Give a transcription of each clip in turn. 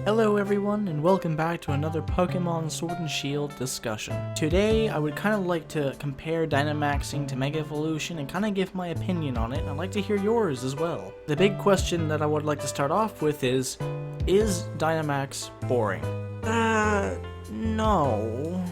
Hello everyone, and welcome back to another Pokemon Sword and Shield discussion. Today, I would kind of like to compare Dynamaxing to Mega Evolution and kind of give my opinion on it, and I'd like to hear yours as well. The big question that I would like to start off with is Dynamax boring? No.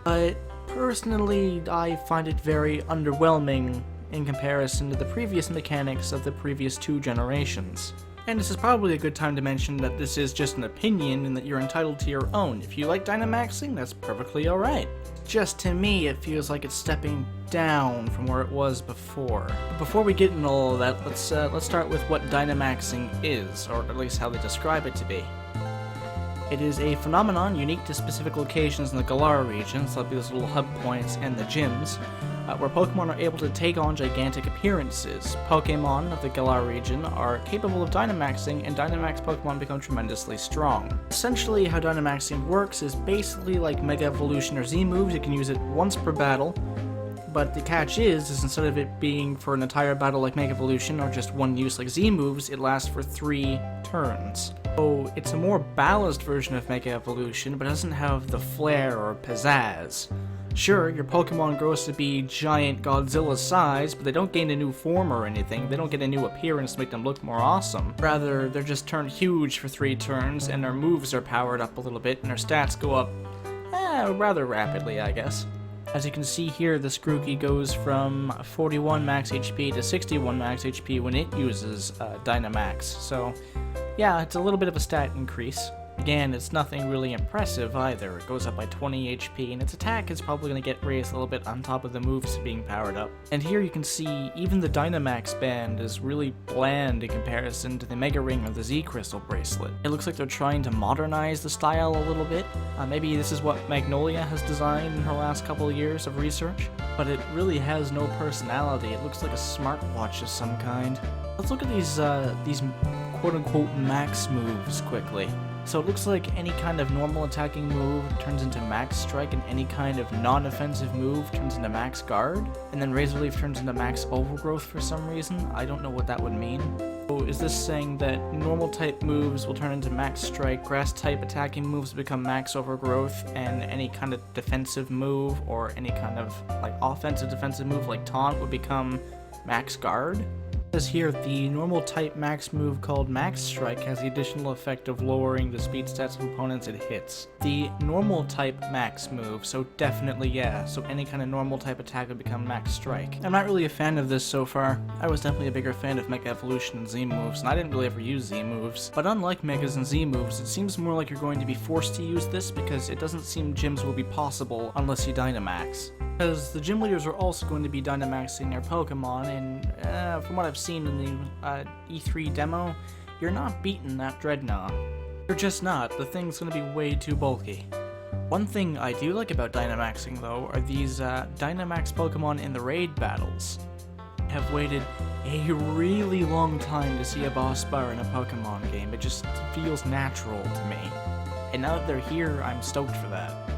But personally, I find it very underwhelming in comparison to the previous mechanics of the previous two generations. And this is probably a good time to mention that this is just an opinion and that you're entitled to your own. If you like Dynamaxing, that's perfectly alright. Just to me, it feels like it's stepping down from where it was before. But before we get into all of that, let's start with what Dynamaxing is, or at least how they describe it to be. It is a phenomenon unique to specific locations in the Galar region, so that'll be those little hub points and the gyms, where Pokemon are able to take on gigantic appearances. Pokemon of the Galar region are capable of Dynamaxing, and Dynamax Pokemon become tremendously strong. Essentially, how Dynamaxing works is basically like Mega Evolution or Z moves. You can use it once per battle, but the catch is instead of it being for an entire battle like Mega Evolution or just one use like Z moves, it lasts for 3 turns. So it's a more balanced version of Mega Evolution, but it doesn't have the flair or pizzazz. Sure, your Pokemon grows to be giant Godzilla size, but they don't gain a new form or anything. They don't get a new appearance to make them look more awesome. Rather, they're just turned huge for 3 turns, and their moves are powered up a little bit, and their stats go up, rather rapidly, I guess. As you can see here, the Grookey goes from 41 max HP to 61 max HP when it uses Dynamax. So, yeah, it's a little bit of a stat increase. Again, it's nothing really impressive either. It goes up by 20 HP, and its attack is probably going to get raised a little bit on top of the moves being powered up. And here you can see even the Dynamax band is really bland in comparison to the Mega Ring or the Z Crystal bracelet. It looks like they're trying to modernize the style a little bit. Maybe this is what Magnolia has designed in her last couple of years of research, but it really has no personality. It looks like a smartwatch of some kind. Let's look at these quote-unquote max moves quickly. So it looks like any kind of normal attacking move turns into Max Strike, and any kind of non-offensive move turns into Max Guard, and then Razor Leaf turns into Max Overgrowth for some reason. I don't know what that would mean. So is this saying that normal type moves will turn into Max Strike, grass type attacking moves become Max Overgrowth, and any kind of defensive move or any kind of like offensive defensive move like Taunt would become Max Guard? It says here, the normal type max move called Max Strike has the additional effect of lowering the speed stats of opponents it hits. The normal type max move, so definitely yeah, so any kind of normal type attack would become Max Strike. I'm not really a fan of this so far. I was definitely a bigger fan of Mega Evolution and Z moves, and I didn't really ever use Z moves. But unlike Megas and Z moves, it seems more like you're going to be forced to use this because it doesn't seem gyms will be possible unless you Dynamax. Because the gym leaders are also going to be Dynamaxing their Pokemon, and from what I've seen in the E3 demo, you're not beating that Dreadnought. You're just not. The thing's going to be way too bulky. One thing I do like about Dynamaxing, though, are these Dynamax Pokemon in the raid battles. I have waited a really long time to see a boss bar in a Pokemon game. It just feels natural to me. And now that they're here, I'm stoked for that.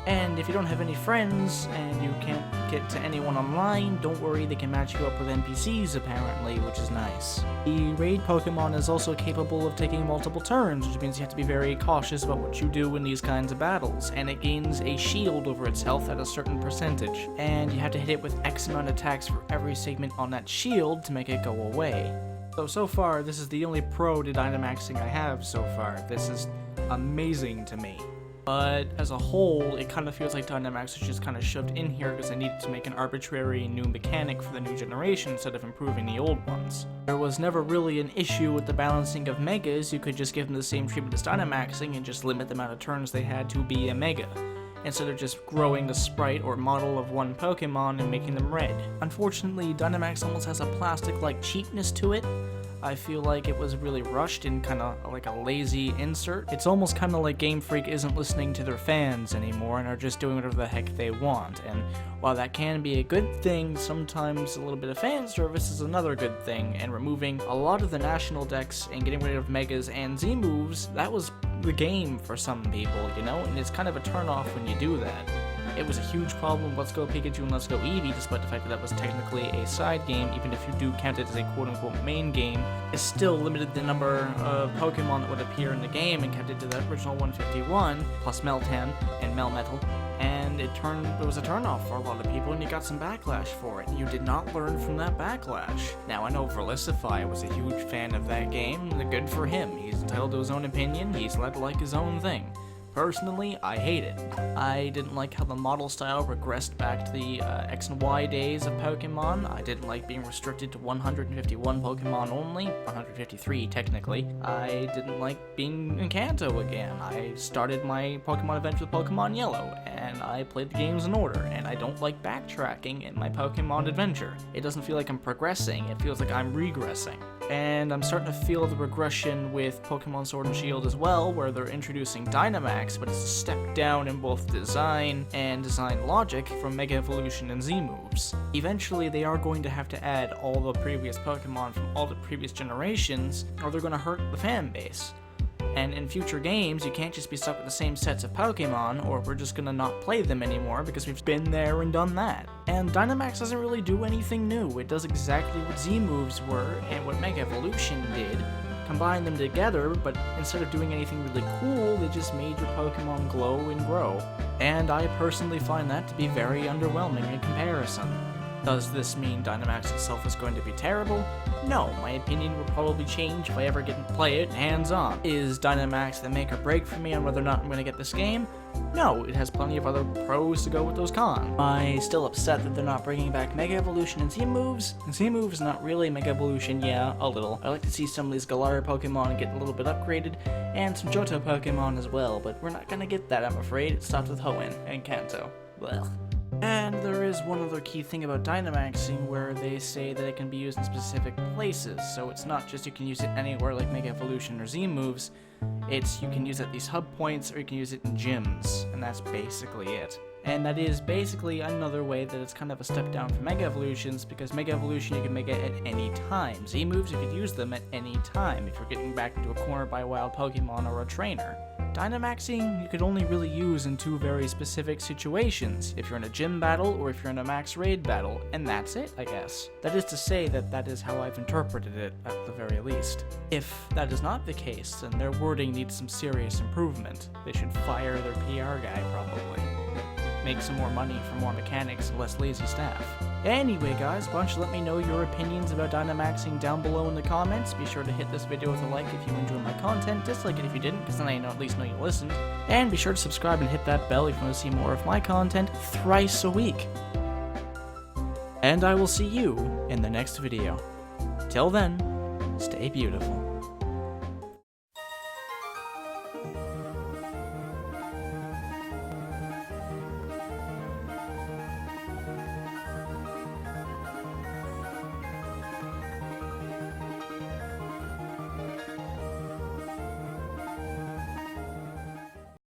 And if you don't have any friends, and you can't get to anyone online, don't worry, they can match you up with NPCs apparently, which is nice. The raid Pokemon is also capable of taking multiple turns, which means you have to be very cautious about what you do in these kinds of battles, and it gains a shield over its health at a certain percentage, and you have to hit it with X amount of attacks for every segment on that shield to make it go away. So far, this is the only pro to Dynamaxing I have so far. This is amazing to me. But as a whole, it kind of feels like Dynamax was just kind of shoved in here because they needed to make an arbitrary new mechanic for the new generation instead of improving the old ones. There was never really an issue with the balancing of Megas. You could just give them the same treatment as Dynamaxing and just limit the amount of turns they had to be a Mega, instead of just growing the sprite or model of one Pokemon and making them red. Unfortunately, Dynamax almost has a plastic-like cheapness to it. I feel like it was really rushed and kind of like a lazy insert. It's almost kind of like Game Freak isn't listening to their fans anymore and are just doing whatever the heck they want. And while that can be a good thing, sometimes a little bit of fan service is another good thing. And removing a lot of the national decks and getting rid of Megas and Z moves, that was the game for some people, you know? And it's kind of a turnoff when you do that. It was a huge problem, Let's Go Pikachu and Let's Go Eevee, despite the fact that that was technically a side game, even if you do count it as a quote-unquote main game. It still limited the number of Pokemon that would appear in the game and kept it to the original 151, plus Meltan and Melmetal, and it was a turnoff for a lot of people, and you got some backlash for it. You did not learn from that backlash. Now, I know Verlisify was a huge fan of that game, and good for him. He's entitled to his own opinion, he's allowed to like his own thing. Personally, I hate it. I didn't like how the model style regressed back to the X and Y days of Pokemon. I didn't like being restricted to 151 Pokemon only, 153 technically. I didn't like being in Kanto again. I started my Pokemon adventure with Pokemon Yellow, and I played the games in order, and I don't like backtracking in my Pokemon adventure. It doesn't feel like I'm progressing, it feels like I'm regressing. And I'm starting to feel the regression with Pokemon Sword and Shield as well, where they're introducing Dynamax, but it's a step down in both design and design logic from Mega Evolution and Z-moves. Eventually, they are going to have to add all the previous Pokemon from all the previous generations, or they're going to hurt the fan base. And in future games, you can't just be stuck with the same sets of Pokemon, or we're just gonna not play them anymore because we've been there and done that. And Dynamax doesn't really do anything new. It does exactly what Z-moves were and what Mega Evolution did. Combine them together, but instead of doing anything really cool, they just made your Pokemon glow and grow. And I personally find that to be very underwhelming in comparison. Does this mean Dynamax itself is going to be terrible? No, my opinion will probably change if I ever get to play it hands-on. Is Dynamax the make or break for me on whether or not I'm going to get this game? No, it has plenty of other pros to go with those cons. Am I still upset that they're not bringing back Mega Evolution and Z-moves? Z-moves not really Mega Evolution, yeah, a little. I like to see some of these Galar Pokemon get a little bit upgraded, and some Johto Pokemon as well, but we're not going to get that, I'm afraid. It stopped with Hoenn and Kanto. Well. And there is one other key thing about Dynamaxing where they say that it can be used in specific places, so it's not just you can use it anywhere like Mega Evolution or Z-moves, it's you can use it at these hub points or you can use it in gyms, and that's basically it. And that is basically another way that it's kind of a step down from Mega Evolutions, because Mega Evolution you can make it at any time. Z-moves you could use them at any time if you're getting back into a corner by a wild Pokemon or a trainer. Dynamaxing you could only really use in two very specific situations, if you're in a gym battle or if you're in a max raid battle, and that's it, I guess. That is to say that is how I've interpreted it, at the very least. If that is not the case, then their wording needs some serious improvement. They should fire their PR guy, probably. Make some more money for more mechanics and less lazy staff. Anyway guys, why don't you let me know your opinions about Dynamaxing down below in the comments. Be sure to hit this video with a like if you enjoyed my content, dislike it if you didn't, because then I at least know you listened. And be sure to subscribe and hit that bell if you want to see more of my content thrice a week. And I will see you in the next video. Till then, stay beautiful.